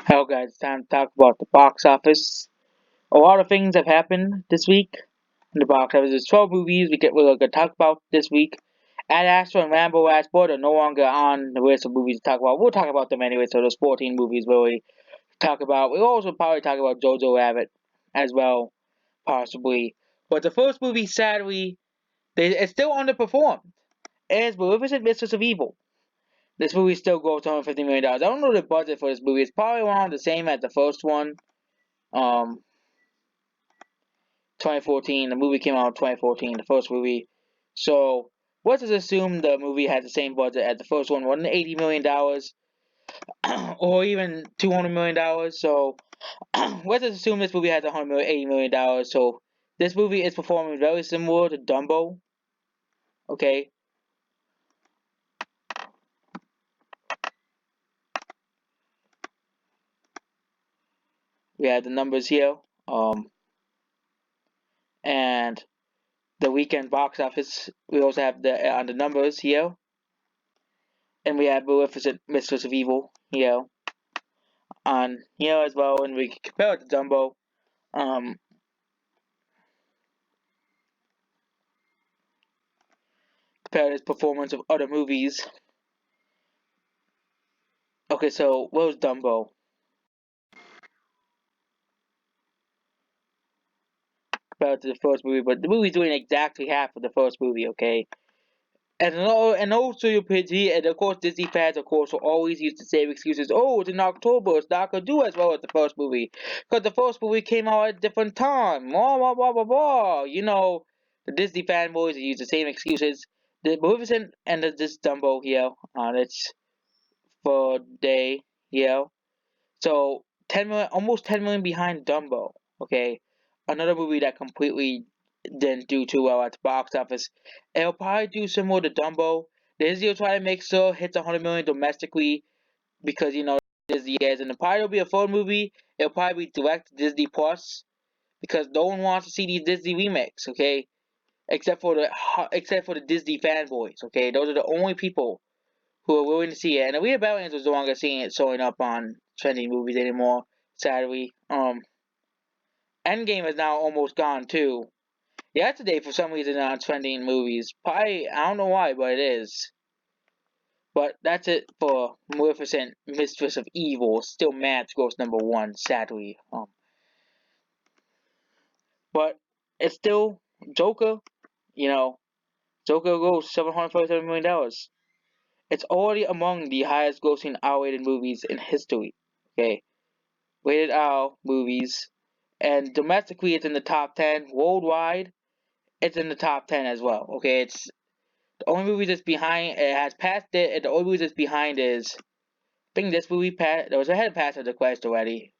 Hello guys, it's time to talk about the box office. A lot of things have happened this week in the box office. There's 12 movies we're going to talk about this week. Ad Astra and Rambo Last Blood are no longer on the list of movies to talk about. We'll talk about them anyway, so there's 14 movies where we talk about. We'll also probably talk about Jojo Rabbit as well, possibly. But the first movie, sadly, it's still underperformed. It is Maleficent, Mistress of Evil. This movie still goes to $150 million. I don't know the budget for this movie. It's probably around the same as the first one. Um, 2014. The movie came out in 2014, the first movie. So let's just assume the movie has the same budget as the first one, $180 million, or even $200 million. So let's just assume this movie has $180 million. So this movie is performing very similar to Dumbo. Okay. We have the numbers here. And the weekend box office. We also have the numbers here, and we have Maleficent, Mistress of Evil here on here as well, and we can compare it to Dumbo. Um, compare its performance of other movies. Okay, so what was Dumbo? Compared to the first movie, but the movie's doing exactly half of the first movie. Okay, and also your PG, and of course Disney fans, of course, will always use the same excuses. Oh, it's in October, it's not gonna do as well as the first movie because the first movie came out at a different time. Blah blah blah blah blah. The Disney fanboys use the same excuses. The Maleficent and this Dumbo here on its for day here. So 10 million, almost 10 million behind Dumbo. Okay, another movie that completely didn't do too well at the box office. It'll probably do similar to Dumbo. Disney will try to make sure it hits 100 million domestically because Disney is, and the probably will be a fun movie. It'll probably be direct to Disney Plus because no one wants to see these Disney remakes. Okay, except for the Disney fanboys. Okay, those are the only people who are willing to see it. And the We Rebellions was no longer seeing it showing up on trending movies anymore, sadly. Endgame is now almost gone too. Yesterday, for some reason, on trending movies. Probably, I don't know why, but it is. But that's it for Maleficent, Mistress of Evil. Still mad to goes number one, sadly. But it's still Joker. You know, Joker goes $747 million. It's already among the highest grossing R-rated movies in history. Okay, rated R movies, and domestically it's in the top 10. Worldwide, it's in the top 10 as well. Okay, it's the only movie that's behind. It has passed it, and the only movie that's behind is I think this movie passed. There was ahead of Pass of the Quest already.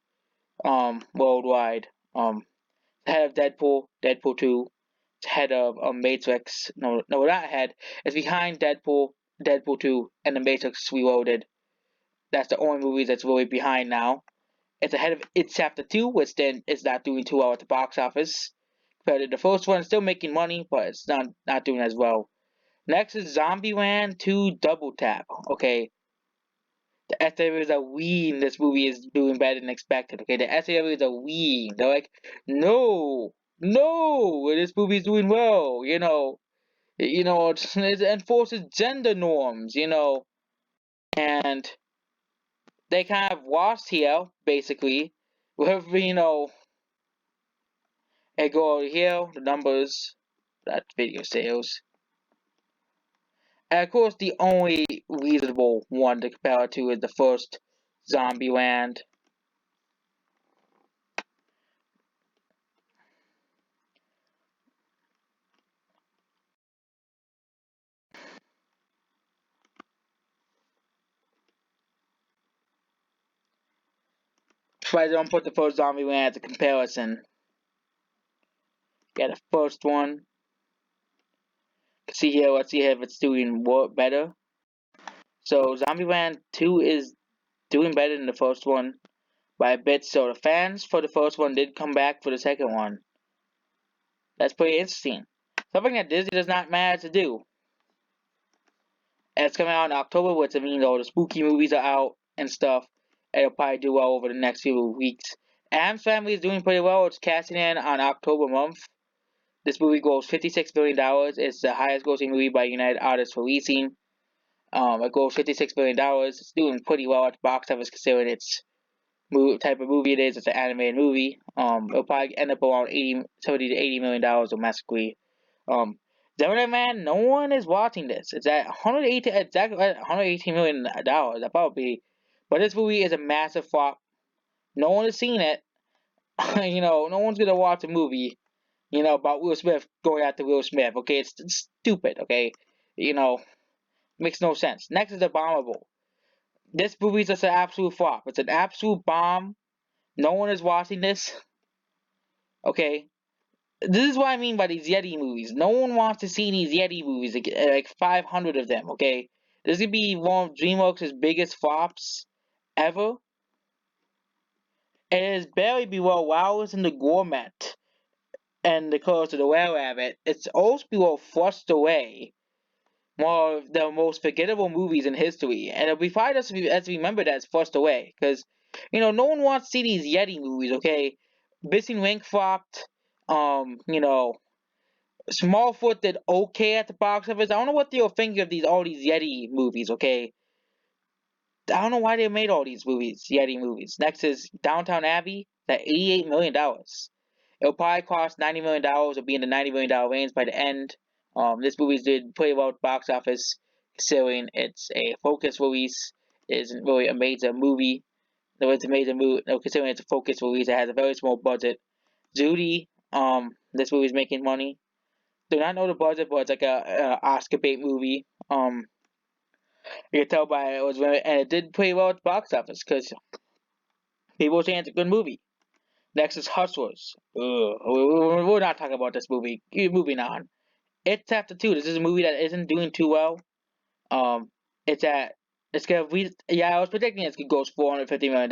Worldwide. Ahead of Deadpool, Deadpool 2. It's ahead of Matrix. No, not ahead. It's behind Deadpool, Deadpool 2, and the Matrix Reloaded. That's the only movie that's really behind now. It's ahead of It Chapter 2, which then is not doing too well at the box office. Compared to the first one, still making money, but it's not doing as well. Next is Zombieland 2 Double Tap. Okay, the estimators are weeing this movie is doing better than expected. Okay, the estimators are weeing. They're like, no, no, this movie's doing well. It enforces gender norms. And they kind of lost here, basically, with and go over here, the numbers, that video sales. And of course, the only reasonable one to compare it to is the first Zombieland. Try to don't put the first Zombieland as a comparison. Yeah, the first one. See here, let's see if it's doing better. So Zombieland 2 is doing better than the first one by a bit. So the fans for the first one did come back for the second one. That's pretty interesting. Something that Disney does not manage to do. And it's coming out in October, which means all the spooky movies are out and stuff. It'll probably do well over the next few weeks. Adam's Family is doing pretty well. It's casting in on October month. This movie grossed $56 billion. It's the highest grossing movie by United Artists Releasing. It grossed $56 billion. It's doing pretty well at the box office considering its type of movie it is. It's an animated movie. It'll probably end up around 70 to $80 million domestically. Um, Gemini Man, no one is watching this. It's at 118, exactly at $118 million. That probably, but this movie is a massive flop. No one has seen it. No one's gonna watch a movie, about Will Smith going after Will Smith. Okay, it's stupid. Okay, you know, makes no sense. Next is Abominable. This movie is just an absolute flop. It's an absolute bomb. No one is watching this. Okay, this is what I mean by these Yeti movies. No one wants to see these Yeti movies, like 500 of them, okay? This could be one of DreamWorks' biggest flops ever. It is barely below Wallace and the Gourmet and The Curse of the Were Rabbit. It's also below Flushed Away, one of the most forgettable movies in history. And it'll be fine as remembered as Flushed Away, because, no one wants to see these Yeti movies, okay? Missing Link flopped, you know, Smallfoot did okay at the box office. I don't know what they were thinking of all these Yeti movies, okay? I don't know why they made all these movies, Yeti movies. Next is Downtown Abbey, at $88 million. It'll probably cost $90 million. It'll be in the $90 million range by the end. This movie did pretty well at the box office, considering it's a focus release. It isn't really a major movie. No, it's a major movie. No, considering it's a focus release, it has a very small budget. Judy, this movie's making money. Do not know the budget, but it's like a Oscar bait movie. You can tell by and it did pretty well at the box office because people were saying it's a good movie. Next is Hustlers. We're not talking about this movie. Moving on. It's Chapter 2. This is a movie that isn't doing too well. Um, it's at it's gonna I was predicting it's gonna go $450 million.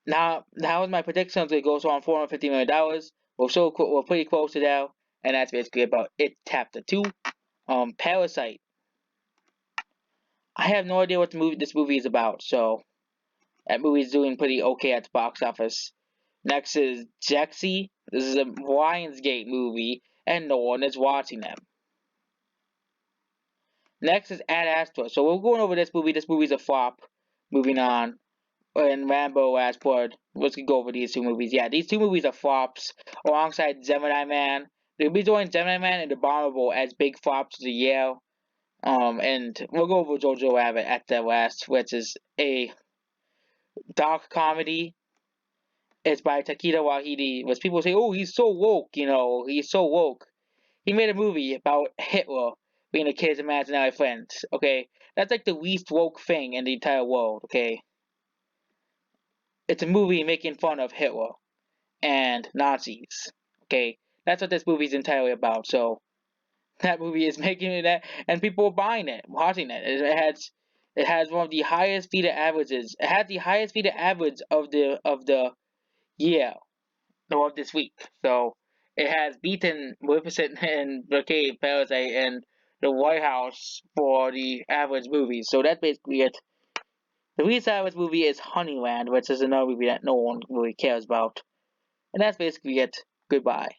Now is my prediction it goes on $450 million. We're pretty close to that, and that's basically about it. Chapter 2. Parasite. I have no idea what this movie is about, so that movie is doing pretty okay at the box office. Next is Jexy. This is a Lionsgate movie, and no one is watching them. Next is Ad Astra. So we're going over this movie. This movie's a flop. Moving on. And Rambo Last Blood. Let's go over these two movies. Yeah, these two movies are flops alongside Gemini Man. They'll be doing Gemini Man and Abominable as big flops of the year. And we'll go over Jojo Rabbit at the last, which is a dark comedy. It's by Taika Waititi, which people say, oh, he's so woke, he's so woke. He made a movie about Hitler being a kid's imaginary friend, okay? That's like the least woke thing in the entire world, okay? It's a movie making fun of Hitler and Nazis, okay? That's what this movie is entirely about, so that movie is making it that, and people are buying it, watching it. It has one of the highest feeder averages. It had the highest feeder average of the year, of this week. So it has beaten Maleficent and the Parasite and the White House for the average movie. So that's basically it. The least average movie is Honeyland, which is another movie that no one really cares about. And that's basically it. Goodbye.